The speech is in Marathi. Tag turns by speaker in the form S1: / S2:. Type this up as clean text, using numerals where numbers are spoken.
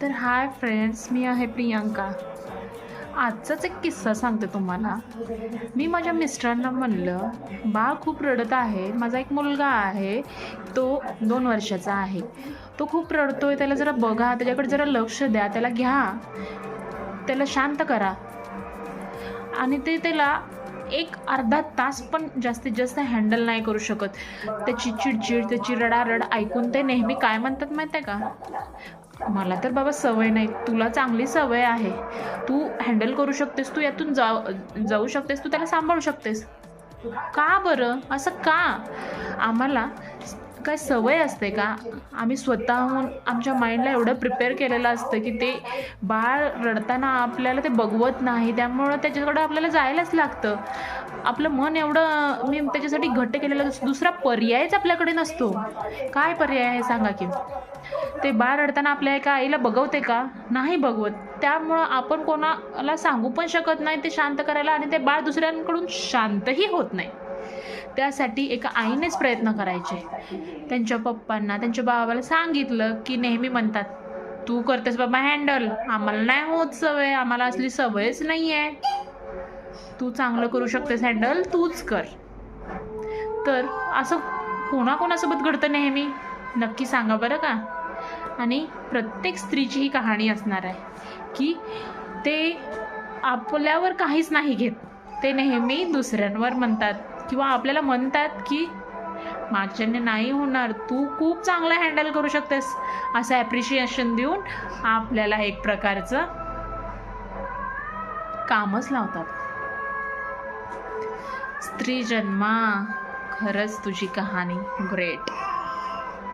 S1: तर हाय फ्रेंड्स, मी आहे प्रियांका. आजचाच एक किस्सा सांगते तुम्हाला. मी माझ्या मिस्टरांना म्हणलं, बाळ खूप रडत आहे. माझा एक मुलगा आहे, तो 2 वर्षाचा आहे. तो खूप रडतोय, त्याला जरा बघा, त्याच्याकडे जरा लक्ष द्या, त्याला घ्या, त्याला शांत करा. आणि ते त्याला एक अर्धा तास पण जास्तीत जास्त हँडल नाही करू शकत. त्याची चिडचिड, त्याची रडारड ऐकून ते नेहमी काय म्हणतात माहीत आहे का? मला तर बाबा सवय नाही, तुला चांगली सवय आहे, तू हँडल करू शकतेस, तू यातून जाऊ शकतेस, तू त्याला सांभाळू शकतेस. का बरं असं का? आम्हाला काय सवय असते का? आम्ही स्वतःहून आमच्या माइंडला एवढं प्रिपेअर केलेलं असतं की ते बाळ रडताना आपल्याला ते बघवत नाही, त्यामुळं त्याच्याकडं आपल्याला जायलाच लागतं. आपलं मन एवढं मी त्याच्यासाठी घट्ट केलेलं दुसरा पर्यायच आपल्याकडे नसतो. काय पर्याय आहे सांगा की? ते बाळ रडताना आपल्या एका आईला बघवते का? नाही बघवत. त्यामुळं आपण कोणाला सांगू पण शकत नाही ते शांत करायला, आणि ते बाळ दुसऱ्यांकडून शांतही होत नाही. त्यासाठी एका आईनेच प्रयत्न करायचे. त्यांच्या पप्पांना, त्यांच्या बाबाला सांगितलं की नेहमी म्हणतात, तू करतेस बाबा हँडल, आम्हाला नाही होत सवय, आम्हाला असली सवयच नाही आहे. तू चांगलं करू शकतेस हँडल, तूच कर. तर असं कोणाकोणासोबत घडतं नेहमी? नक्की सांगा बरं का. आणि प्रत्येक स्त्रीची ही कहाणी असणार आहे की ते आपल्यावर काहीच नाही घेत, ते नेहमी दुसऱ्यांवर म्हणतात किंवा आपल्याला म्हणतात की माझ्याने नाही होणार, तू खूप चांगलं हँडल करू शकतेस, असं ॲप्रिशिएशन देऊन आपल्याला एक प्रकारचं कामच लावतात. स्त्री जन्मा, खरंच तुझी कहाणी ग्रेट.